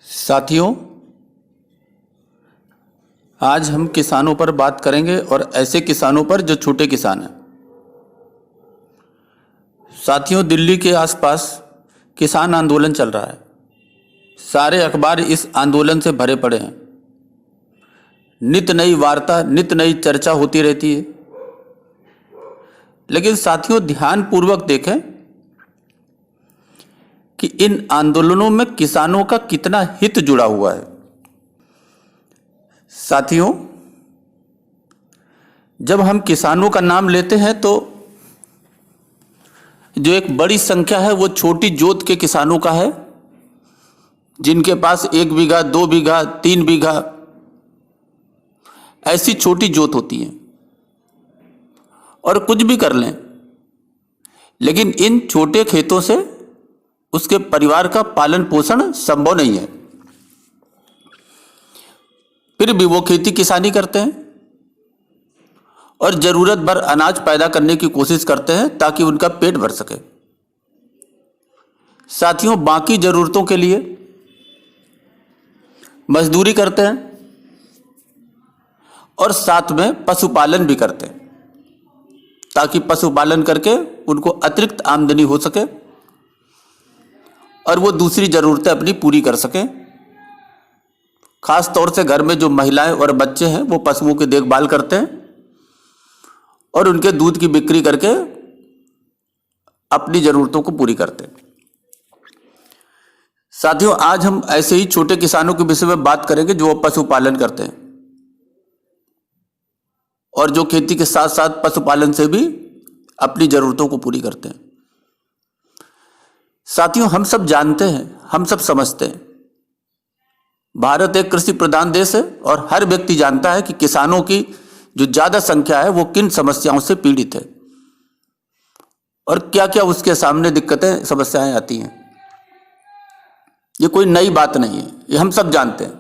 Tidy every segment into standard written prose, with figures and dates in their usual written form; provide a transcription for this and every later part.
साथियों, आज हम किसानों पर बात करेंगे और ऐसे किसानों पर जो छोटे किसान हैं। साथियों, दिल्ली के आसपास किसान आंदोलन चल रहा है। सारे अखबार इस आंदोलन से भरे पड़े हैं। नित नई वार्ता, नित नई चर्चा होती रहती है। लेकिन साथियों, ध्यानपूर्वक देखें कि इन आंदोलनों में किसानों का कितना हित जुड़ा हुआ है। साथियों, जब हम किसानों का नाम लेते हैं तो जो एक बड़ी संख्या है वो छोटी जोत के किसानों का है, जिनके पास 1 बीघा, 2 बीघा, 3 बीघा ऐसी छोटी जोत होती है और कुछ भी कर लें, लेकिन इन छोटे खेतों से उसके परिवार का पालन पोषण संभव नहीं है। फिर भी वो खेती किसानी करते हैं और जरूरत भर अनाज पैदा करने की कोशिश करते हैं ताकि उनका पेट भर सके। साथियों, बाकी जरूरतों के लिए मजदूरी करते हैं और साथ में पशुपालन भी करते हैं ताकि पशुपालन करके उनको अतिरिक्त आमदनी हो सके और वो दूसरी जरूरतें अपनी पूरी कर सकें। खास तौर से घर में जो महिलाएं और बच्चे हैं वो पशुओं की देखभाल करते हैं और उनके दूध की बिक्री करके अपनी जरूरतों को पूरी करते हैं। साथियों, आज हम ऐसे ही छोटे किसानों के विषय में बात करेंगे जो पशुपालन करते हैं और जो खेती के साथ साथ पशुपालन से भी अपनी जरूरतों को पूरी करते हैं। साथियों, हम सब जानते हैं, हम सब समझते हैं, भारत एक कृषि प्रधान देश है और हर व्यक्ति जानता है कि किसानों की जो ज्यादा संख्या है वो किन समस्याओं से पीड़ित है और क्या क्या उसके सामने दिक्कतें, समस्याएं आती हैं। ये कोई नई बात नहीं है, ये हम सब जानते हैं।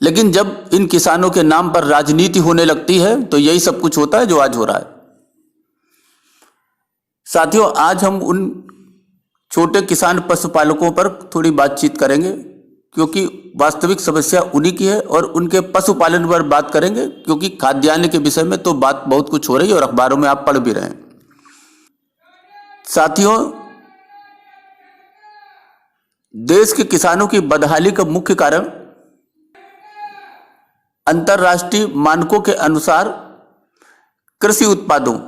लेकिन जब इन किसानों के नाम पर राजनीति होने लगती है तो यही सब कुछ होता है जो आज हो रहा है। साथियों, आज हम उन छोटे किसान पशुपालकों पर थोड़ी बातचीत करेंगे क्योंकि वास्तविक समस्या उन्हीं की है, और उनके पशुपालन पर बात करेंगे क्योंकि खाद्यान्न के विषय में तो बात बहुत कुछ हो रही है और अखबारों में आप पढ़ भी रहे हैं। साथियों, देश के किसानों की बदहाली का मुख्य कारण अंतर्राष्ट्रीय मानकों के अनुसार कृषि उत्पादों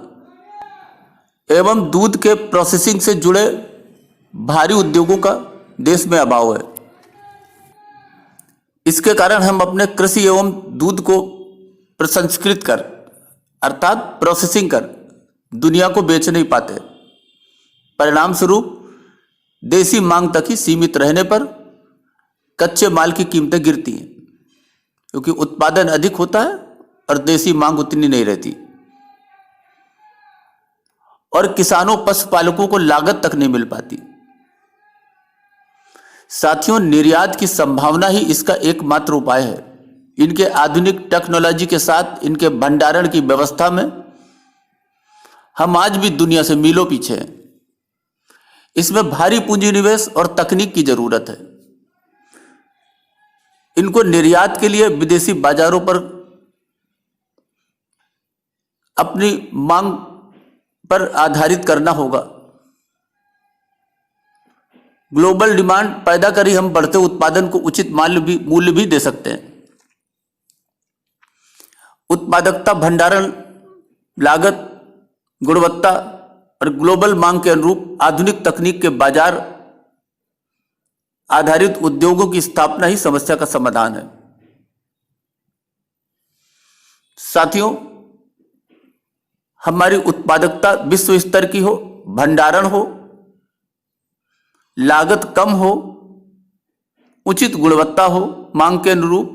एवं दूध के प्रोसेसिंग से जुड़े भारी उद्योगों का देश में अभाव है। इसके कारण हम अपने कृषि एवं दूध को प्रसंस्कृत कर, अर्थात प्रोसेसिंग कर, दुनिया को बेच नहीं पाते। परिणाम स्वरूप देसी मांग तक ही सीमित रहने पर कच्चे माल की कीमतें गिरती हैं क्योंकि उत्पादन अधिक होता है और देसी मांग उतनी नहीं रहती, और किसानों पशुपालकों को लागत तक नहीं मिल पाती। साथियों, निर्यात की संभावना ही इसका एकमात्र उपाय है। इनके आधुनिक टेक्नोलॉजी के साथ इनके भंडारण की व्यवस्था में हम आज भी दुनिया से मीलों पीछे हैं। इसमें भारी पूंजी निवेश और तकनीक की जरूरत है। इनको निर्यात के लिए विदेशी बाजारों पर अपनी मांग पर आधारित करना होगा। ग्लोबल डिमांड पैदा करी हम बढ़ते उत्पादन को उचित मूल्य भी दे सकते हैं। उत्पादकता, भंडारण, लागत, गुणवत्ता और ग्लोबल मांग के अनुरूप आधुनिक तकनीक के बाजार आधारित उद्योगों की स्थापना ही समस्या का समाधान है। साथियों, हमारी उत्पादकता विश्व स्तर की हो, भंडारण हो, लागत कम हो, उचित गुणवत्ता हो मांग के अनुरूप,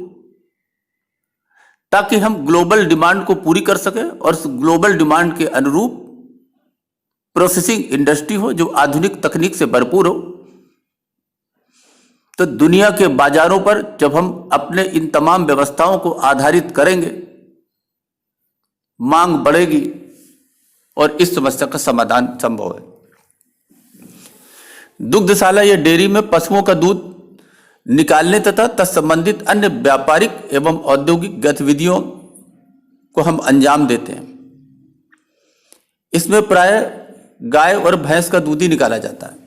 ताकि हम ग्लोबल डिमांड को पूरी कर सकें और ग्लोबल डिमांड के अनुरूप प्रोसेसिंग इंडस्ट्री हो जो आधुनिक तकनीक से भरपूर हो। तो दुनिया के बाजारों पर जब हम अपने इन तमाम व्यवस्थाओं को आधारित करेंगे, मांग बढ़ेगी और इस समस्या का समाधान संभव है। दुग्धशाला या डेयरी में पशुओं का दूध निकालने तथा तत्संबंधित अन्य व्यापारिक एवं औद्योगिक गतिविधियों को हम अंजाम देते हैं। इसमें प्राय गाय और भैंस का दूध ही निकाला जाता है।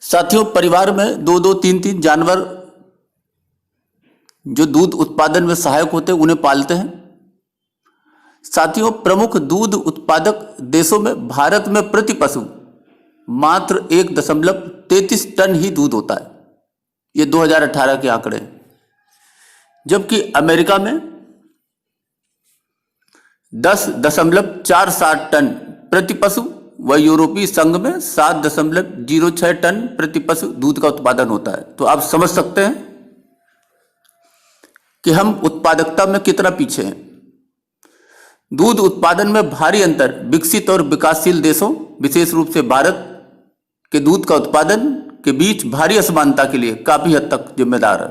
साथियों, परिवार में 2-2, 3-3 जानवर जो दूध उत्पादन में सहायक होते हैं उन्हें पालते हैं। साथियों, प्रमुख दूध उत्पादक देशों में भारत में प्रति पशु मात्र 1.33 टन ही दूध होता है। ये 2018 के आंकड़े हैं। जबकि अमेरिका में 10.47 टन प्रति पशु व यूरोपीय संघ में 7.06 टन प्रति पशु दूध का उत्पादन होता है। तो आप समझ सकते हैं कि हम उत्पादकता में कितना पीछे हैं। दूध उत्पादन में भारी अंतर विकसित और विकासशील देशों, विशेष रूप से भारत के दूध का उत्पादन के बीच भारी असमानता के लिए काफी हद तक जिम्मेदार है।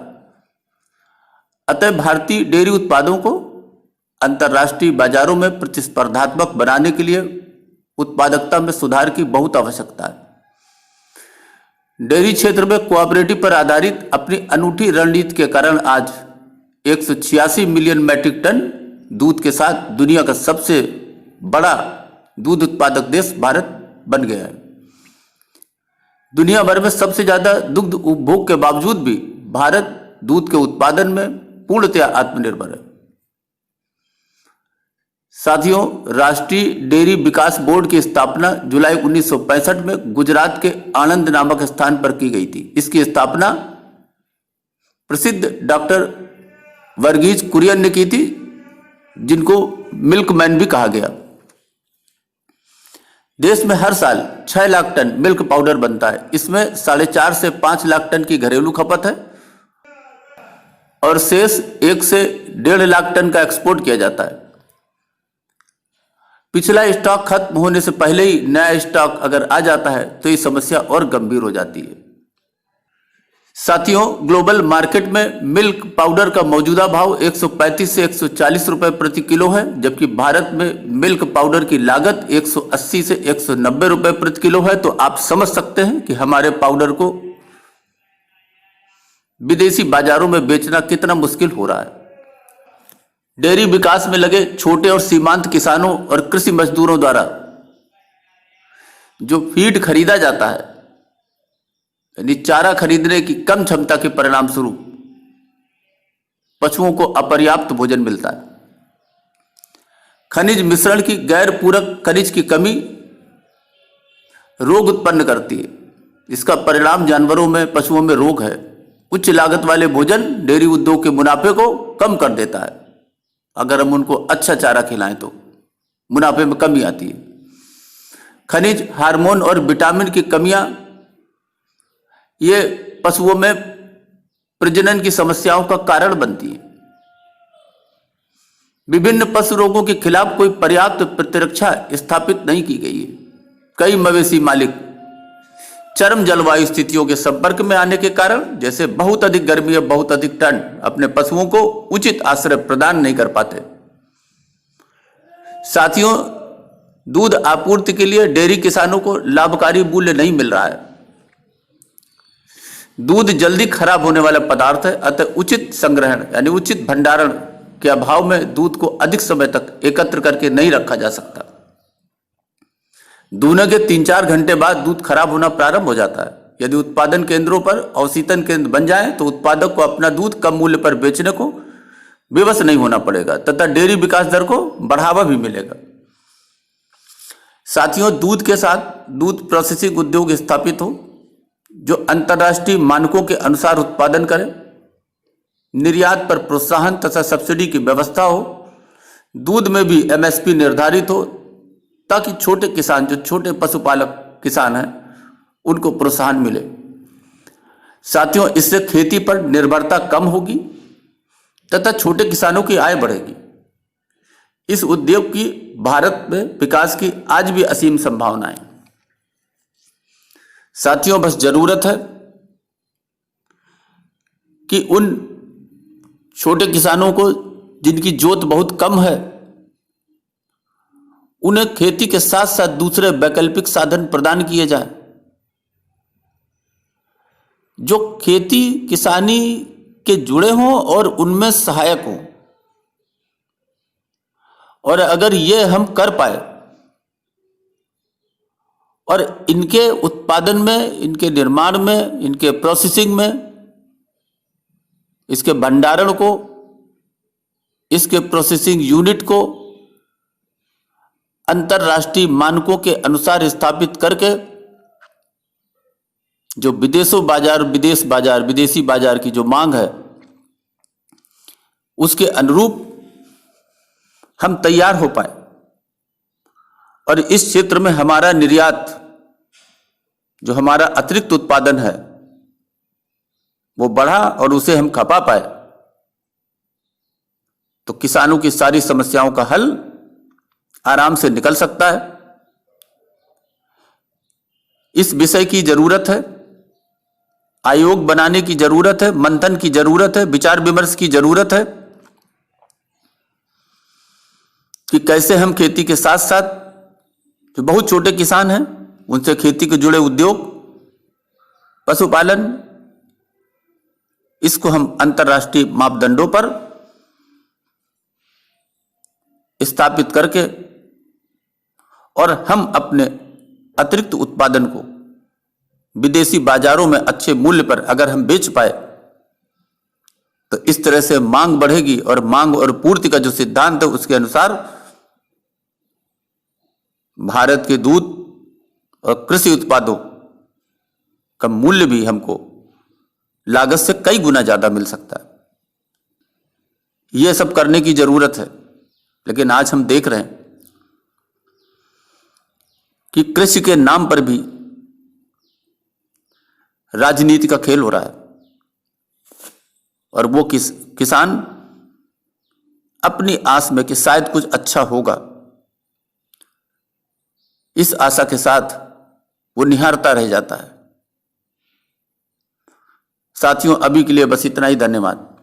अतः भारतीय डेयरी उत्पादों को अंतर्राष्ट्रीय बाजारों में प्रतिस्पर्धात्मक बनाने के लिए उत्पादकता में सुधार की बहुत आवश्यकता है। डेयरी क्षेत्र में कोऑपरेटिव पर आधारित अपनी अनूठी रणनीति के कारण आज 186 मिलियन मैट्रिक टन दूध के साथ दुनिया का सबसे बड़ा दूध उत्पादक देश भारत बन गया है। दुनिया भर में सबसे ज्यादा दुग्ध उपभोग के बावजूद भी भारत दूध के उत्पादन में पूर्णतया आत्मनिर्भर है। साथियों, राष्ट्रीय डेयरी विकास बोर्ड की स्थापना जुलाई 1965 में गुजरात के आणंद नामक स्थान पर की गई थी। इसकी स्थापना प्रसिद्ध डॉक्टर वर्गीज कुरियन ने की थी, जिनको मिल्कमैन भी कहा गया। देश में हर साल 6 लाख टन मिल्क पाउडर बनता है। इसमें 4.5 से 5 लाख टन की घरेलू खपत है और शेष 1 से 1.5 लाख टन का एक्सपोर्ट किया जाता है। पिछला स्टॉक खत्म होने से पहले ही नया स्टॉक अगर आ जाता है तो ये समस्या और गंभीर हो जाती है। साथियों, ग्लोबल मार्केट में मिल्क पाउडर का मौजूदा भाव 135 से 140 रुपए प्रति किलो है, जबकि भारत में मिल्क पाउडर की लागत 180 से 190 रुपए प्रति किलो है। तो आप समझ सकते हैं कि हमारे पाउडर को विदेशी बाजारों में बेचना कितना मुश्किल हो रहा है। डेयरी विकास में लगे छोटे और सीमांत किसानों और कृषि मजदूरों द्वारा जो फीड खरीदा जाता है, यानी चारा खरीदने की कम क्षमता के परिणाम स्वरूप पशुओं को अपर्याप्त भोजन मिलता है। खनिज मिश्रण की गैर पूरक खनिज की कमी रोग उत्पन्न करती है। इसका परिणाम जानवरों में, पशुओं में रोग है। उच्च लागत वाले भोजन डेयरी उद्योग के मुनाफे को कम कर देता है। अगर हम उनको अच्छा चारा खिलाएं तो मुनाफे में कमी आती है। खनिज, हार्मोन और विटामिन की कमियां ये पशुओं में प्रजनन की समस्याओं का कारण बनती है। विभिन्न पशु रोगों के खिलाफ कोई पर्याप्त प्रतिरक्षा स्थापित नहीं की गई है। कई मवेशी मालिक चरम जलवायु स्थितियों के संपर्क में आने के कारण, जैसे बहुत अधिक गर्मी या बहुत अधिक ठंड, अपने पशुओं को उचित आश्रय प्रदान नहीं कर पाते। साथियों, दूध आपूर्ति के लिए डेयरी किसानों को लाभकारी मूल्य नहीं मिल रहा है। दूध जल्दी खराब होने वाला पदार्थ है, अतः उचित संग्रहण यानी उचित भंडारण के अभाव में दूध को अधिक समय तक एकत्र करके नहीं रखा जा सकता। दूहने के 3-4 घंटे बाद दूध खराब होना प्रारंभ हो जाता है। यदि उत्पादन केंद्रों पर अवशीतन केंद्र बन जाए तो उत्पादक को अपना दूध कम मूल्य पर बेचने को विवश नहीं होना पड़ेगा तथा डेयरी विकास दर को बढ़ावा भी मिलेगा। साथियों, दूध के साथ दूध प्रोसेसिंग उद्योग स्थापित हो जो अंतर्राष्ट्रीय मानकों के अनुसार उत्पादन करे, निर्यात पर प्रोत्साहन तथा सब्सिडी की व्यवस्था हो, दूध में भी एमएसपी निर्धारित हो ताकि छोटे किसान, जो छोटे पशुपालक किसान हैं, उनको प्रोत्साहन मिले। साथियों, इससे खेती पर निर्भरता कम होगी तथा छोटे किसानों की आय बढ़ेगी। इस उद्योग की भारत में विकास की आज भी असीम संभावनाएं। साथियों, बस जरूरत है कि उन छोटे किसानों को जिनकी जोत बहुत कम है, उन्हें खेती के साथ साथ दूसरे वैकल्पिक साधन प्रदान किए जाए जो खेती किसानी के जुड़े हों और उनमें सहायक हों। और अगर ये हम कर पाए और इनके उत्पादन में, इनके निर्माण में, इनके प्रोसेसिंग में, इसके भंडारण को, इसके प्रोसेसिंग यूनिट को अंतरराष्ट्रीय मानकों के अनुसार स्थापित करके जो विदेशी बाजार की जो मांग है उसके अनुरूप हम तैयार हो पाए और इस क्षेत्र में हमारा निर्यात, जो हमारा अतिरिक्त उत्पादन है, वो बढ़ा और उसे हम खपा पाए, तो किसानों की सारी समस्याओं का हल आराम से निकल सकता है। इस विषय की जरूरत है, आयोग बनाने की जरूरत है, मंथन की जरूरत है, विचार विमर्श की जरूरत है कि कैसे हम खेती के साथ साथ जो बहुत छोटे किसान हैं उनसे खेती के जुड़े उद्योग, पशुपालन, इसको हम अंतर्राष्ट्रीय मापदंडों पर स्थापित करके और हम अपने अतिरिक्त उत्पादन को विदेशी बाजारों में अच्छे मूल्य पर अगर हम बेच पाए तो इस तरह से मांग बढ़ेगी और मांग और पूर्ति का जो सिद्धांत है उसके अनुसार भारत के दूध और कृषि उत्पादों का मूल्य भी हमको लागत से कई गुना ज्यादा मिल सकता है। यह सब करने की जरूरत है, लेकिन आज हम देख रहे हैं कि कृषि के नाम पर भी राजनीति का खेल हो रहा है और वो किसान अपनी आस में कि शायद कुछ अच्छा होगा, इस आशा के साथ वो निहारता रह जाता है। साथियों, अभी के लिए बस इतना ही। धन्यवाद।